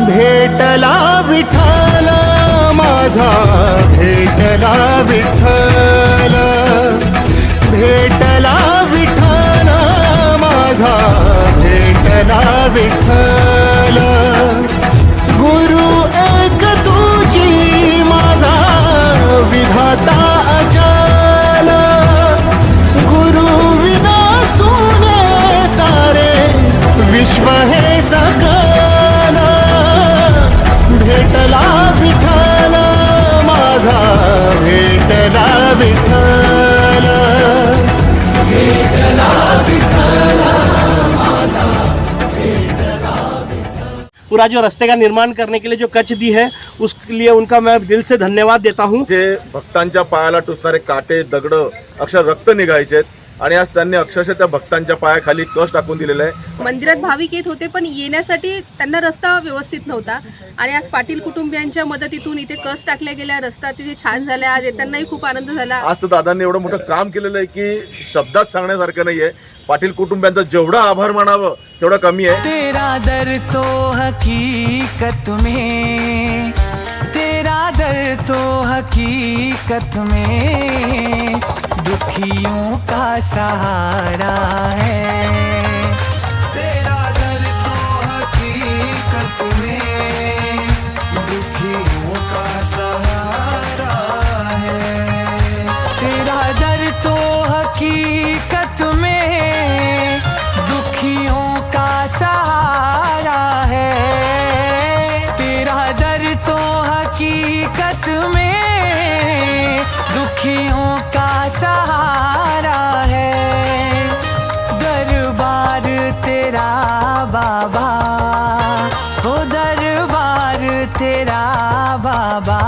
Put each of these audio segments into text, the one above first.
भेटला विठ्ठल माझा, भेटला विठ्ठल, भेटला विठ्ठल माझा, भेटला विठ्ठल। गुरु एक तुझी माझा विधाता अचल, गुरु विना सुने सारे विश्व हे सकल। भेटला विठ्ठल माझा, भेटला विठ्ठल, भेटला विठ्ठल माझा, भेटला विठ्ठल। पूरा जो रास्ते का निर्माण करने के लिए जो कच्छ दी है उसके लिए उनका मैं दिल से धन्यवाद देता हूँ। जे भक्तांच्या पायाला टुचणारे काटे दगड अक्षर रक्त निघायचे आणि आज त्यांनी अक्षरशः त्या भक्तांच्या पायाखाली कस टाकून दिलेला आहे। मंदिरात भाविक येत होते पण येण्यासाठी त्यांना रस्ता व्यवस्थित नव्हता आणि आज पाटील कुटुंबियांच्या मदतीतून इथे कस टाकल्या गेल्या, रस्ता तिथे छान झाला। आज येतानाही खूप आनंद झाला। आज तर दादांनी एवढं मोठं काम केलेलं आहे की शब्दात सांगण्यासारखं नाहीये। पाटील कुटुंबियांचा जेवढा आभार मानावं तेवढं कमी आहे। तेरा दर तो हकीकत में, तेरा दर तो हकीकत में दुखियों का सहारा है। तेरा दर तो हकीकत में दुखियों का सहारा है। तेरा दर तो हकीकत में दुखियों का सहारा है। तेरा दर तो हकीकत में दुखियों का सहारा है। दरबार तेरा बाबा, ओ दरबार तेरा बाबा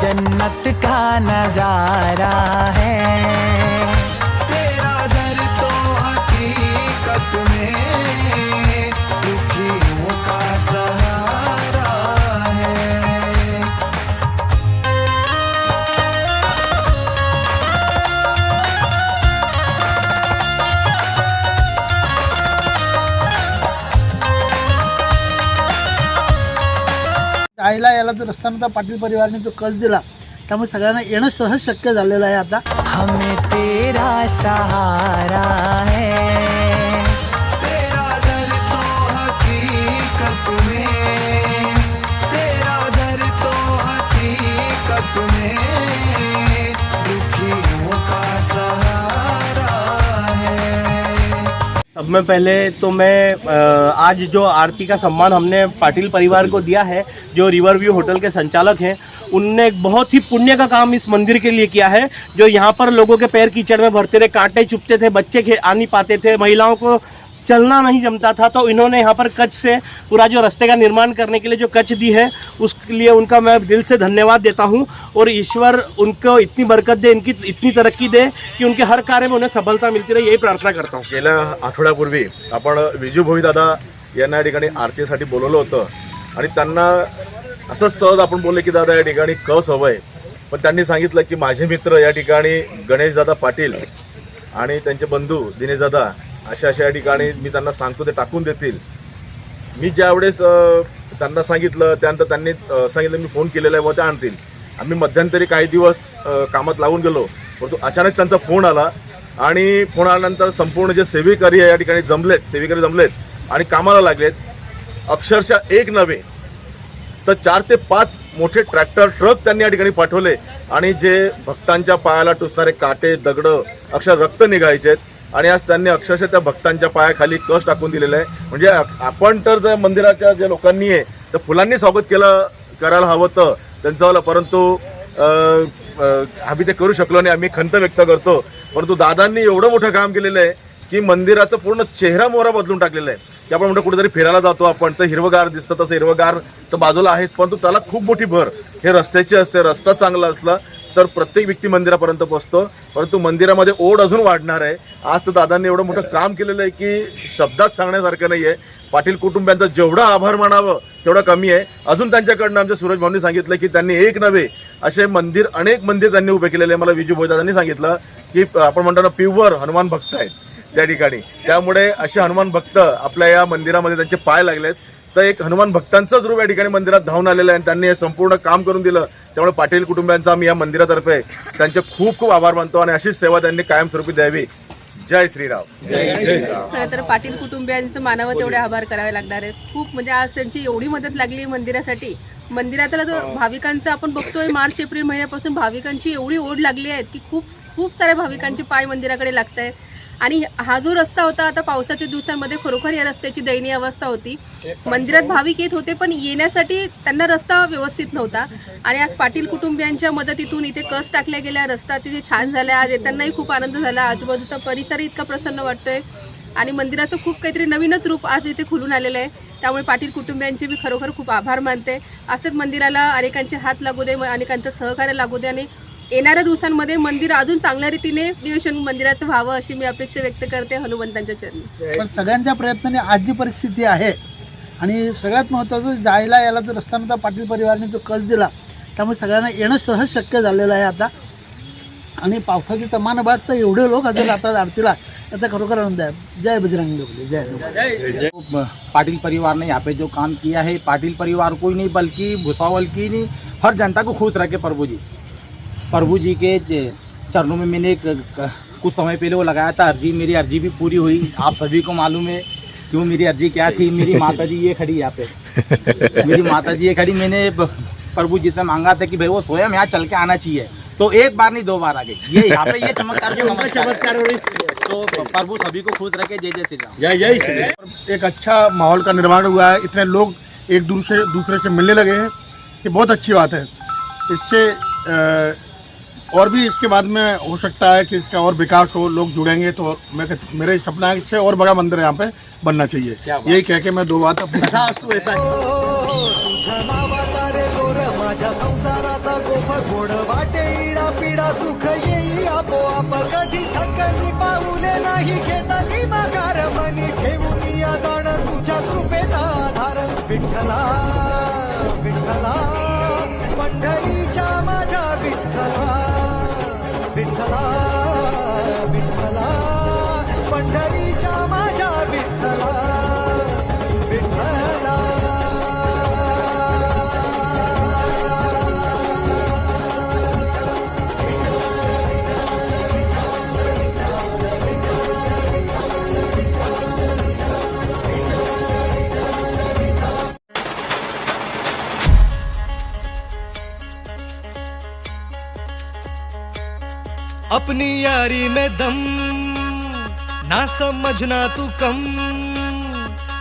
जन्नत का नजारा है। तेरा दर तो हकीकत में दुखियों का सहारा है। आईला याला जो रस्ता नव्हता, पाटील परिवाराने जो कस दिला त्यामुळे सगळ्यांना येणं सहज शक्य झालेलं आहे। आता हमें तेरा सहारा है। तेरा दर तो हकीकत में, तेरा दर तो हकीकत में दुखियों का सहारा है। सब में पहले तो मैं आज जो आरती का सम्मान हमने पाटिल परिवार को दिया है, जो रिवर व्यू होटल के संचालक हैं, उनने एक बहुत ही पुण्य का काम इस मंदिर के लिए किया है। जो यहाँ पर लोगों के पैर कीचड़ में भरते रहे, कांटे चुभते थे, बच्चे आ नहीं पाते थे, महिलाओं को चलना नहीं जमता था, तो इन्होंने यहाँ पर कच्छ से पूरा जो रास्ते का निर्माण करने के लिए जो कच्छ दी है उसके लिए उनका मैं दिल से धन्यवाद देता हूँ। और ईश्वर उनको इतनी बरकत दे, इनकी इतनी तरक्की दे कि उनके हर कार्य में उन्हें सफलता मिलती रहे, यही प्रार्थना करता हूँ। गेल्या आठवड्यापूर्वी आपण विजूभाई दादा यांना या ठिकाणी आरतीसाठी बोलवलं होतं आणि त्यांना असंच सहज आपण बोलले की दादा या ठिकाणी कस हवं आहे, पण त्यांनी सांगितलं की माझे मित्र या ठिकाणी गणेशदादा पाटील आणि त्यांचे बंधू दिनेशदादा अशा अशा या ठिकाणी मी त्यांना सांगतो ते टाकून देतील। मी ज्यावेळेस त्यांना सांगितलं त्यानंतर त्यांनी सांगितलं मी फोन केलेला आहे व ते आणतील। आम्ही मध्यंतरी काही दिवस कामात लागून गेलो, परंतु अचानक त्यांचा फोन आला आणि फोन आल्यानंतर संपूर्ण जे सेवेकरी या ठिकाणी जमलेत आणि कामाला लागलेत। अक्षरशः एक नव्हे तर 4 ते 5 मोठे ट्रॅक्टर ट्रक त्यांनी या ठिकाणी पाठवले आणि जे भक्तांच्या पायाला टुचणारे काटे दगड अक्षर रक्त निघायचे आणि आज त्यांनी अक्षरशः त्या भक्तांच्या पायाखाली कस टाकून दिलेलं आहे। म्हणजे आपण तर त्या मंदिराच्या ज्या लोकांनी आहे तर फुलांनी स्वागत करायला हवं होतं त्यांचं, परंतु आम्ही ते करू शकलो नाही। आम्ही खंत व्यक्त करतो, परंतु दादांनी एवढं मोठं काम केलेलं आहे की मंदिराचं पूर्ण चेहरा मोहरा बदलून टाकलेला आहे। की आपण म्हणतो कुठेतरी फिरायला जातो आपण तर हिरवगार दिसतं, तसं हिरवगार तर बाजूला आहेच, परंतु त्याला खूप मोठी भर हे रस्त्याची असते। रस्ता चांगला असला तर प्रत्येक व्यक्ती मंदिरापर्यंत पोहोचतो, परंतु मंदिरामध्ये ओढ अजून वाढणार आहे। आज तर दादांनी एवढं मोठं काम केलेलं आहे की शब्दात सांगण्यासारखं नाही आहे। पाटील कुटुंबियांचा जेवढा आभार मानावं तेवढं कमी आहे। अजून त्यांच्याकडनं आमच्या सूरज भाऊंनी सांगितलं की त्यांनी एक नव्हे असे अनेक मंदिर त्यांनी उभे केलेले आहे। मला विजूभाई दादांनी सांगितलं की आपण म्हणतो ना प्युअर हनुमान भक्त आहेत त्या ठिकाणी, त्यामुळे असे हनुमान भक्त आपल्या या मंदिरामध्ये त्यांचे पाय लागलेत। तर एक हनुमान भक्तांचंच रूप या ठिकाणी मंदिरात धावून आलेलं आहे आणि त्यांनी हे संपूर्ण काम करून दिलं. त्यामुळे पाटील कुटुंबियांचा आम्ही या मंदिरातर्फे त्यांचे खूप खूप आभार मानतो आणि अशीच सेवा त्यांनी कायमस्वरूपी द्यावी. जय श्रीराम. खरं तर पाटील कुटुंबियांचं मानावं तेवढे आभार करावे लागणार आहेत. खूप म्हणजे आज त्यांची एवढी मदत लागली मंदिरासाठी. मंदिरातला जो भाविकांचा आपण बघतोय मार्च एप्रिल महिन्यापासून भाविकांची एवढी ओढ लागली आहे की खूप खूप साऱ्या भाविकांचे पाय मंदिराकडे लागत आहेत. आणि हा जो रस्ता होता आता पावसाच्या दिवसांमध्ये खरोखर या रस्त्याची दयनीय अवस्था होती. मंदिरात भाविक येत होते पण येण्यासाठी त्यांना रस्ता व्यवस्थित नव्हता. आणि आज पाटील कुटुंबियांच्या मदतीतून इथे कस टाकल्या गेल्या, रस्ता तिथे छान झाला. आज येतानाही खूप आनंद झाला. आजूबाजूचा परिसरही इतका प्रसन्न वाटतोय आणि मंदिराचं खूप काहीतरी नवीनच रूप आज इथे खुलून आलेलं आहे. त्यामुळे पाटील कुटुंबियांचे मी खरोखर खूप आभार मानते. असंच मंदिराला अनेकांचे हात लागू दे, अनेकांचं सहकार्य लागू दे आणि येणाऱ्या दिवसांमध्ये मंदिर अजून चांगल्या रीतीने नियोजन मंदिराचं व्हावं अशी मी अपेक्षा व्यक्त करते हनुमंतांच्या चरणी. पण सगळ्यांच्या प्रयत्नाने आज जी परिस्थिती आहे आणि सगळ्यात महत्त्वाचं जायला याला जो रस्ता नव्हता पाटील परिवाराने जो कस दिला त्यामुळे सगळ्यांना येणं सहज शक्य झालेलं आहे आता. आणि पावसाची तमान बात तर एवढे लोक हजर राहतात आरतीला, याचा खरोखर आनंद आहे. जय बजरंग बली. जय. पाटिल परिवार ने यहाँ पे जो काम किया है, पाटिल परिवार को ही नहीं बल्कि भुसावल की नहीं हर जनता को खुश रखे प्रभु जी के चरणों में मैंने कुछ समय पहले वो लगाया था अर्जी. मेरी अर्जी भी पूरी हुई. आप सभी को मालूम है क्यों मेरी अर्जी क्या थी. मेरी माता जी ये खड़ी यहाँ पे मेरी माता जी ये खड़ी. मैंने प्रभु जी से मांगा था कि भाई वो स्वयं यहाँ चल के आना चाहिए, तो एक बार नहीं 2 बार आ गई. ये यहाँ पे ये चमत्कार तो प्रभु सभी को खुश रखे. जय जय श्री राम. जय जय श्री राम. एक अच्छा माहौल का निर्माण हुआ है. इतने लोग एक दूसरे से मिलने लगे हैं, ये बहुत अच्छी बात है. इससे और भी इसके बाद में हो सकता है कि इसका और विकास हो, लोग जुड़ेंगे. तो मेरे सपना है इससे और बड़ा मंदिर यहाँ पे बनना चाहिए. यही कह के मैं 2 बात ऐसा तुझ्या नावाचा रे गोर माझ्या संसाराचा गोफ गोड वाटे इडा पिडा सुख येई आपोआप. कधी थकली पाऊले नाही घेतली माघार मनी ठेवून या जाण तुझ्या कृपेचा आधार. विठ्ठला विठ्ठला पंढरीच्या माझ्या विठ्ठला विठ्ठला विठ्ठला पंढरीच्या माझ्या विठ्ठला विठ्ठला. अपनी यारी में दम ना समझना तू कम.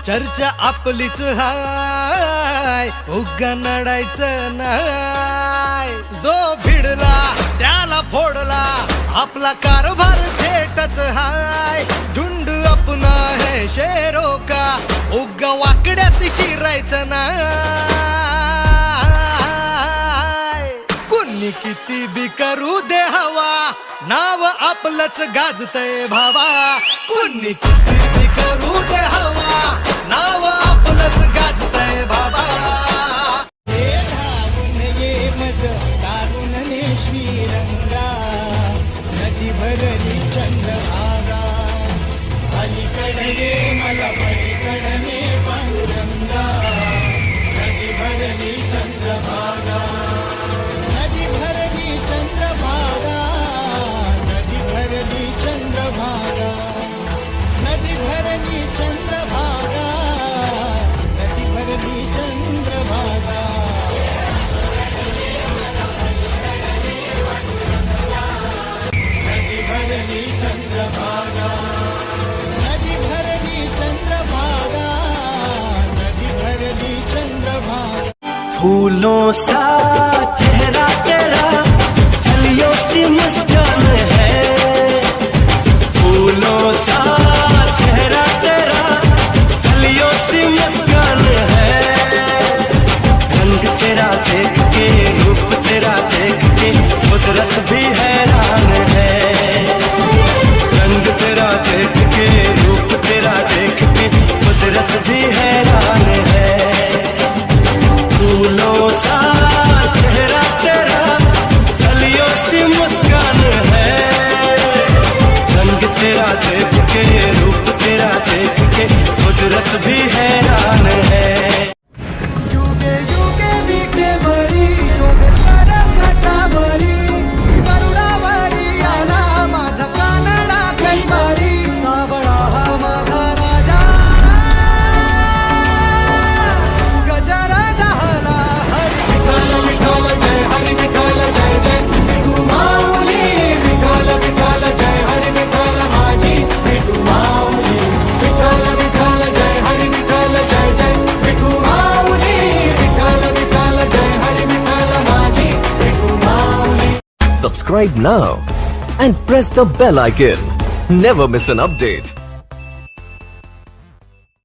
चर्चा आपलीच हाय उगा नडायचं नाय. जो भिडला त्याला फोडला आपला कारभार थेटच हाय. झुंड अपना है शेरों का उगा वाकड्यात शिरायचं नाय. कुणी किती बी करू दे हवा नाव आपलंच गाजतय भावा. कुणी किती बी करू दे हवा नाव आपलंच गाजतय भावा. हे धावून ये मज दारुण श्रीरंगा नदी भरली चंद्रभागा. अलीकडे ये मला पलीकडे पांडुरंगा नदी भरली चंद्रभागा. नदी भरली चंद्रभागा नदी भरली चंद्रभागा नदी भरली चंद्रभागा नदी भरली चंद्रभागा. नदी भरली चंद्रभागा नदी भरली चंद्रभागा नदी भरली चंद्रभागा. फूलों सा चेहरा तेरा चलियो सी मुस्कान है. फूलों सा चेहरा तेरा चलियो सी मुस्कान है. रंग तेरा देख के रूप तेरा देख के कुदरत भी हैरान है. रंग तेरा देख के रूप तेरा देख के कुदरत भी हैरान है. फूलों सा subscribe now and press the bell icon. Never miss an update.